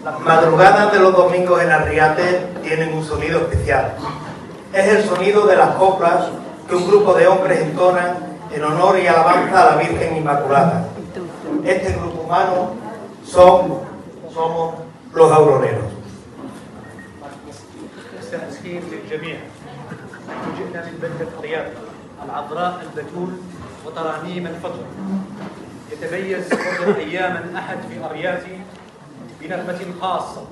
Las madrugadas de los domingos en Arriate tienen un sonido especial. Es el sonido de las coplas que un grupo de hombres entonan en honor y alabanza a la Virgen Inmaculada. Este grupo humano somos los auroneros. تسخير للجميع. جئنا من بلدة أريات العذراء البتول وترانيم الفجر. يتميز فجر أيام الأحد في أريات بنغمة خاصة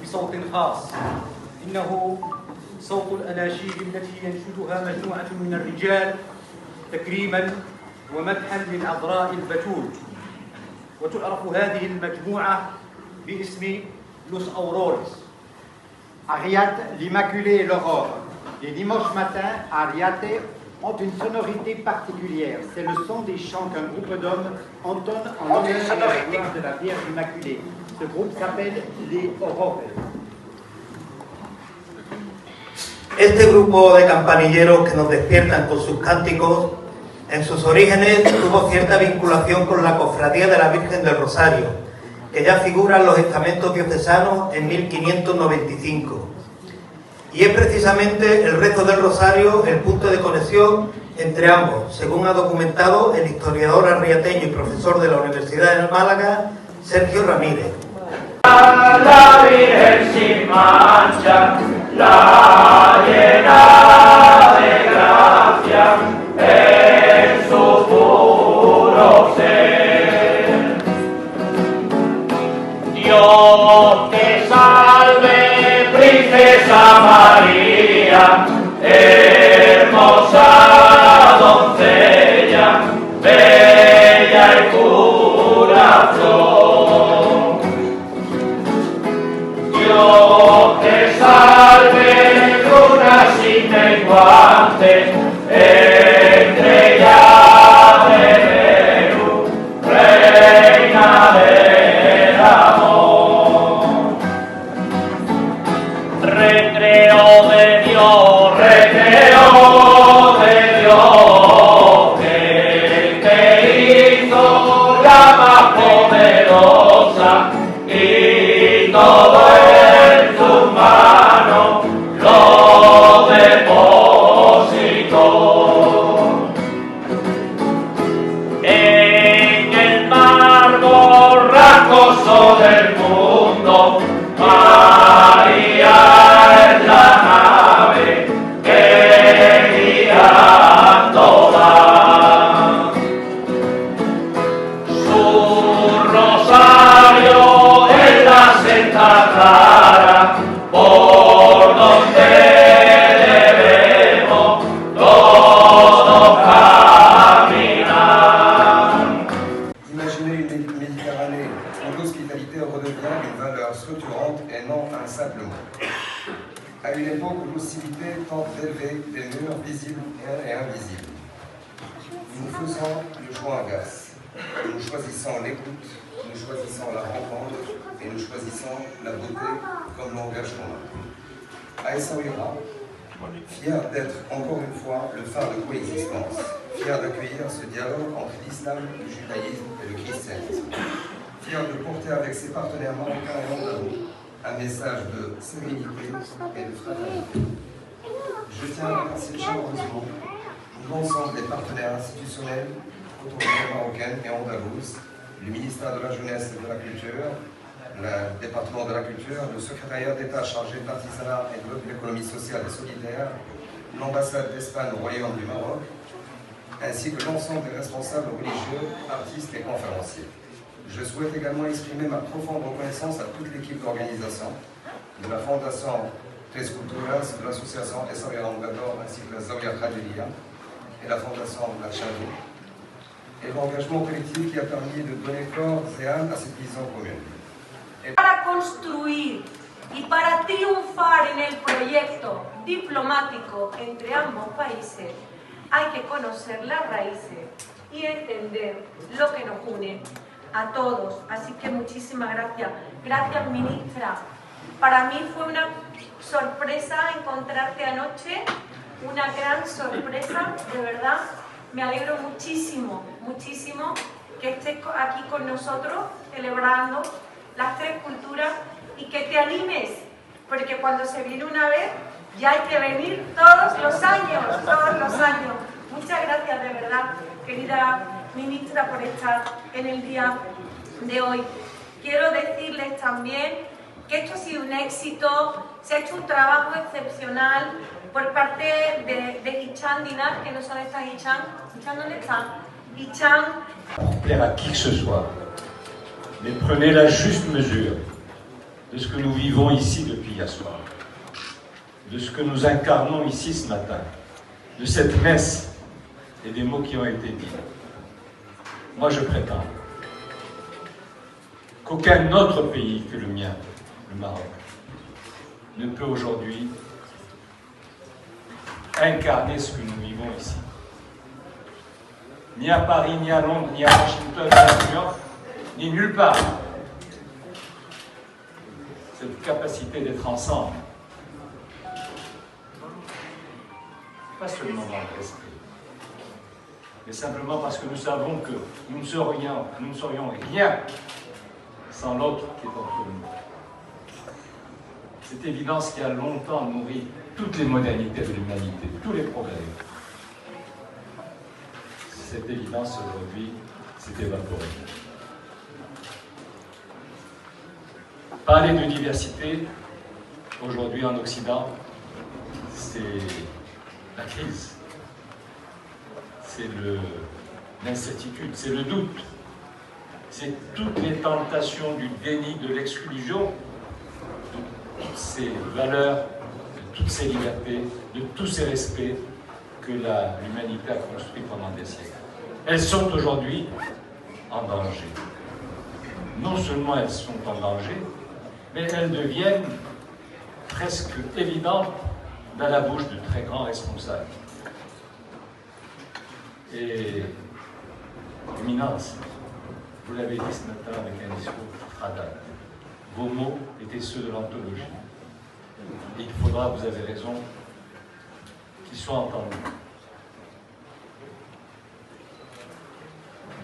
بصوت خاص. إنه صوت الأناشيد التي ينشدها مجموعة من الرجال تكريما ومدحا للعذراء البتول. وتعرف هذه المجموعة باسم Los Aurores. Arriate, l'Immaculée et l'Aurore. Les dimanches matins, à Arriate, ont une sonorité particulière. C'est le son des chants qu'un groupe d'hommes entonne en l'honneur et à la gloire de la Vierge Immaculée. Ce groupe s'appelle les Aurores. Este grupo de campanilleros que nos despiertan con sus cánticos, en sus orígenes tuvo cierta vinculación con la Cofradía de la Virgen del Rosario, que ya figura en los estamentos diocesanos en 1595. Y es precisamente el rezo del Rosario el punto de conexión entre ambos, según ha documentado el historiador arriateño y profesor de la Universidad de Málaga, Sergio Ramírez. La Virgen sin mancha, la llena de gracia, en su puro ser. Dios te salve, princesa María, hermosa doncella, bella y pura flor. Dios te salve, luna sin menguante, estrella de Venus, reina del amor. Recreo de Dios, que te hizo la más poderosa y todo en tus manos lo depositó. En el mar borrascoso del mundo, María es la nave que guiando va. Su rosario es la senda clara por donde debemos todos caminar. Imaginez une Méditerranée où l'hospitalité redevient une valeur structurante et non un simple mot. À une époque où l'hostilité tente d'élever des murs visibles et invisibles. Nous faisons le choix en Gasse. Nous choisissons l'écoute, nous choisissons la rencontre et nous choisissons la beauté comme langage commun. À Essaouira, fier d'être encore une fois le phare de coexistence, fier d'accueillir ce dialogue entre l'islam, le judaïsme et le christianisme, fier de porter avec ses partenaires marocains et andalous un message de sérénité et de fraternité. Je tiens à remercier chaleureusement l'ensemble des partenaires institutionnels, autorités marocaines et andalouses, le ministère de la Jeunesse et de la Culture, le département de la Culture, le secrétariat d'État chargé de l'artisanat et de l'économie sociale et solidaire, l'ambassade d'Espagne au Royaume du Maroc, ainsi que l'ensemble des responsables religieux, artistes et conférenciers. Je souhaite également exprimer ma profonde reconnaissance à toute l'équipe d'organisation de la Fondation Tres Culturas, de l'association Essaouira Ambador ainsi que la Zawiya Khadiliya et la Fondation La Chadou, et l'engagement collectif qui a permis de donner corps et âme à cette vision commune. Para construir y para triunfar en el proyecto diplomático entre ambos países hay que conocer las raíces y entender lo que nos une a todos. Así que muchísimas gracias. Gracias, ministra. Para mí fue una sorpresa encontrarte anoche, una gran sorpresa, de verdad. Me alegro muchísimo, muchísimo que estés aquí con nosotros celebrando las tres culturas y que te animes, porque cuando se viene una vez, ya hay que venir todos los años, todos los años. Muchas gracias de verdad, querida ministra, por estar en el día de hoy. Quiero decirles también que esto ha sido un éxito, se ha hecho un trabajo excepcional por parte de Hichan Dinar, que no son estas Hichan. ¿Hichan dónde están? Hichan. Plaire à qui que ce soit, mais prenez la juste mesure de ce que nous vivons ici depuis hier soir, de ce que nous incarnons ici ce matin, de cette messe et des mots qui ont été dits. Moi, je prétends qu'aucun autre pays que le mien, le Maroc, ne peut aujourd'hui incarner ce que nous vivons ici. Ni à Paris, ni à Londres, ni à Washington, ni à New York, ni nulle part. Cette capacité d'être ensemble, pas seulement dans le respect, mais simplement parce que nous savons que nous ne serions rien sans l'autre qui est entre nous. Cette évidence qui a longtemps nourri toutes les modalités de l'humanité, tous les progrès. Cette évidence aujourd'hui s'est évaporée. Parler de diversité aujourd'hui en Occident, c'est la crise, c'est l'incertitude, c'est le doute, c'est toutes les tentations du déni, de l'exclusion, de toutes ces valeurs, de toutes ces libertés, de tous ces respects que l'humanité a construits pendant des siècles. Elles sont aujourd'hui en danger. Non seulement elles sont en danger, mais elles deviennent presque évidentes dans la bouche de très grands responsables. Et, Éminence, vous l'avez dit ce matin avec un discours fradal. Vos mots étaient ceux de l'anthologie. Et il faudra, vous avez raison, qu'ils soient entendus.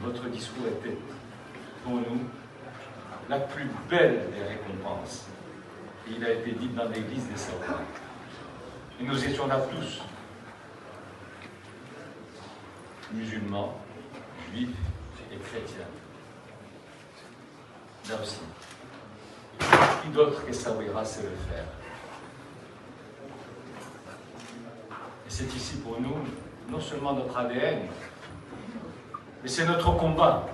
Votre discours était, pour nous, la plus belle des récompenses. Et il a été dit dans l'église des savoirs. Et nous étions là tous, musulmans, juifs et chrétiens. Là aussi. Qui d'autre qu'Essaouira sait le faire? Et c'est ici pour nous, non seulement notre ADN, mais c'est notre combat.